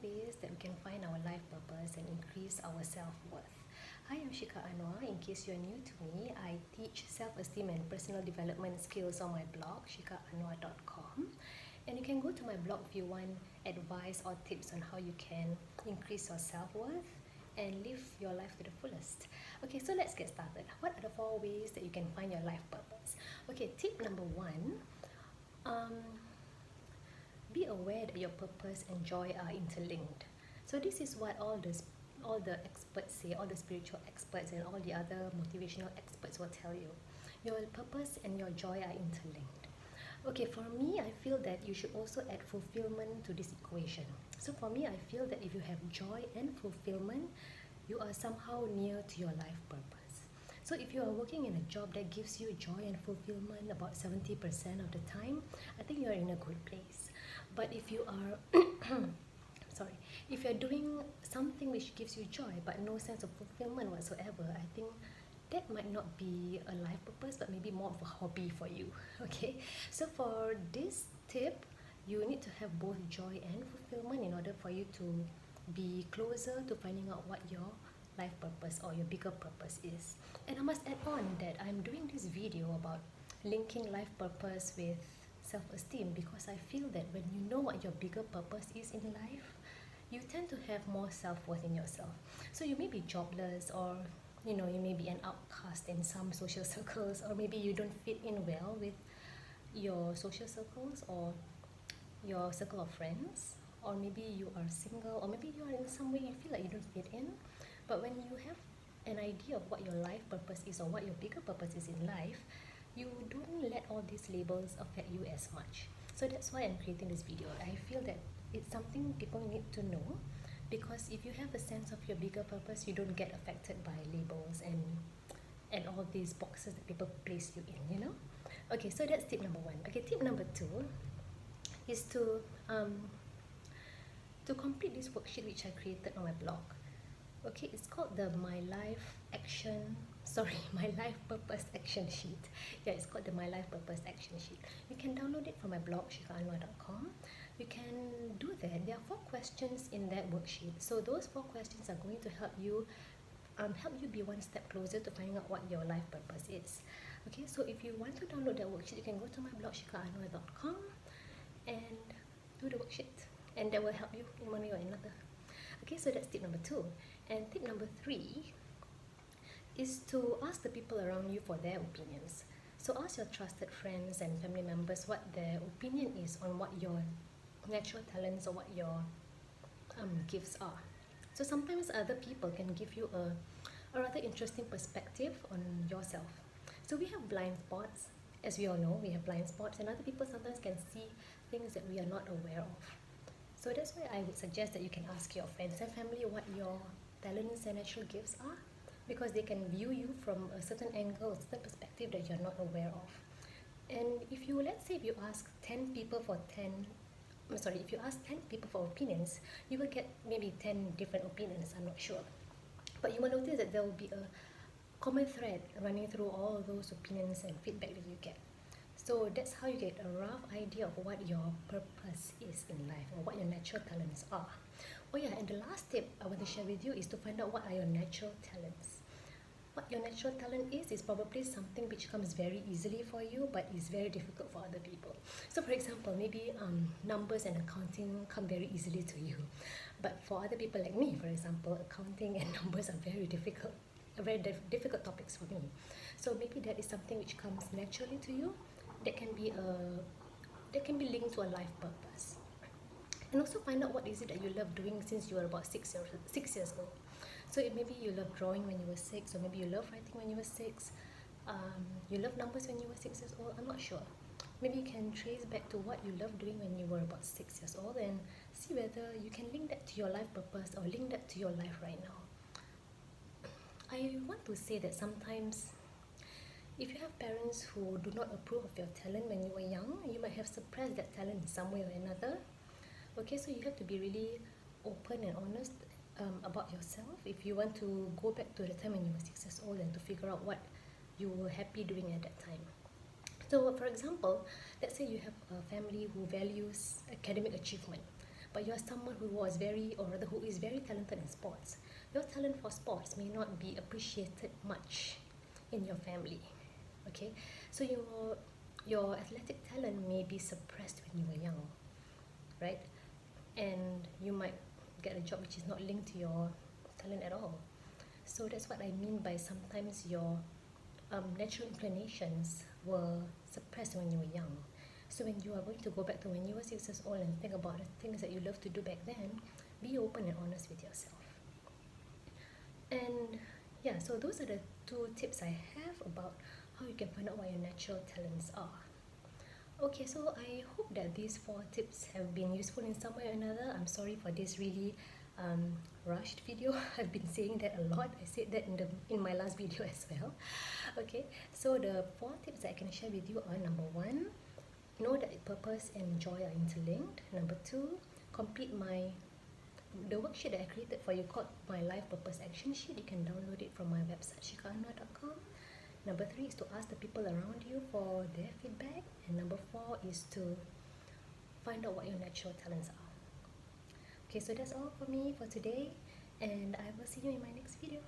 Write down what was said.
ways that we can find our life purpose and increase our self-worth. Hi, I'm Shikah Anuar. In case you're new to me, I teach self-esteem and personal development skills on my blog, shikahanuar.com. And you can go to my blog if you want advice or tips on how you can increase your self-worth and live your life to the fullest. Okay, so let's get started. What are the 4 ways that you can find your life purpose? Okay, tip number 1. Be aware that your purpose and joy are interlinked. So this is what all the experts say, all the spiritual experts and all the other motivational experts will tell you. Your purpose and your joy are interlinked. Okay, for me, I feel that you should also add fulfillment to this equation. So for me, I feel that if you have joy and fulfillment, you are somehow near to your life purpose. So if you are working in a job that gives you joy and fulfillment about 70% of the time, I think you are in a good place. But if you are if you're doing something which gives you joy but no sense of fulfillment whatsoever, I think that might not be a life purpose, but maybe more of a hobby for you. Okay, so for this tip, you need to have both joy and fulfillment in order for you to be closer to finding out what your life purpose or your bigger purpose is. And I must add on that I'm doing this video about linking life purpose with self-esteem because I feel that when you know what your bigger purpose is in life, you tend to have more self-worth in yourself. So you may be jobless, or you may be an outcast in some social circles, or maybe you don't fit in well with your social circles or your circle of friends, or maybe you are single, or maybe you are in some way you feel like you don't fit in. But when you have an idea of what your life purpose is or what your bigger purpose is in life, you don't let all these labels affect you as much. So that's why I'm creating this video. I feel that it's something people need to know, because if you have a sense of your bigger purpose, you don't get affected by labels and all these boxes that people place you in, Okay, so that's tip number 1. Okay, tip number 2 is to complete this worksheet which I created on my blog. Okay, it's called the My Life Purpose Action Sheet. Yeah, it's called the My Life Purpose Action Sheet. You can download it from my blog, shikahanuar.com. You can do that. There are 4 questions in that worksheet. So those 4 questions are going to help you be one step closer to finding out what your life purpose is. Okay, so if you want to download that worksheet, you can go to my blog, shikahanuar.com, and do the worksheet, and that will help you in one way or another. Okay, so that's tip number 2. And tip number 3 is to ask the people around you for their opinions. So ask your trusted friends and family members what their opinion is on what your natural talents or what your gifts are. So sometimes other people can give you a rather interesting perspective on yourself. So we have blind spots, as we all know, we have blind spots, and other people sometimes can see things that we are not aware of. So that's why I would suggest that you can ask your friends and family what your talents and natural gifts are, because they can view you from a certain angle, a certain perspective that you're not aware of. And if you, let's say, if you ask 10 people for if you ask 10 people for opinions, you will get maybe 10 different opinions, I'm not sure. But you will notice that there will be a common thread running through all those opinions and feedback that you get. So that's how you get a rough idea of what your purpose is in life or what your natural talents are. Oh yeah, and the last tip I want to share with you is to find out what are your natural talents. What your natural talent is probably something which comes very easily for you, but is very difficult for other people. So for example, maybe numbers and accounting come very easily to you. But for other people like me, for example, accounting and numbers are very difficult topics for me. So maybe that is something which comes naturally to you, that can be linked to a life purpose. And also find out what is it that you love doing since you were about 6 years old. So maybe you love drawing when you were 6, or maybe you love writing when you were 6. You love numbers when you were 6 years old. I'm not sure. Maybe you can trace back to what you loved doing when you were about 6 years old and see whether you can link that to your life purpose or link that to your life right now. I want to say that sometimes if you have parents who do not approve of your talent when you were young, you might have suppressed that talent in some way or another. Okay, so you have to be really open and honest about yourself if you want to go back to the time when you were 6 years old and to figure out what you were happy doing at that time. So for example, let's say you have a family who values academic achievement, but you're someone who was very, or rather who is very talented in sports, your talent for sports may not be appreciated much in your family. Okay, so your athletic talent may be suppressed when you were young, right? And you might get a job which is not linked to your talent at all. So that's what I mean by sometimes your natural inclinations were suppressed when you were young. So when you are going to go back to when you were 6 years old and think about the things that you loved to do back then, be open and honest with yourself. And yeah, so those are the 2 tips I have about how you can find out what your natural talents are. Okay, so I hope that these 4 tips have been useful in some way or another. I'm sorry for this really rushed video. I've been saying that a lot. I said that in my last video as well. Okay, so the 4 tips that I can share with you are: number 1, know that purpose and joy are interlinked. Number 2, complete the worksheet that I created for you called My Life Purpose Action Sheet. You can download it from my website, shikahanuar.com. Number 3 is to ask the people around you for their feedback. And number 4 is to find out what your natural talents are. Okay, so that's all for me for today, and I will see you in my next video.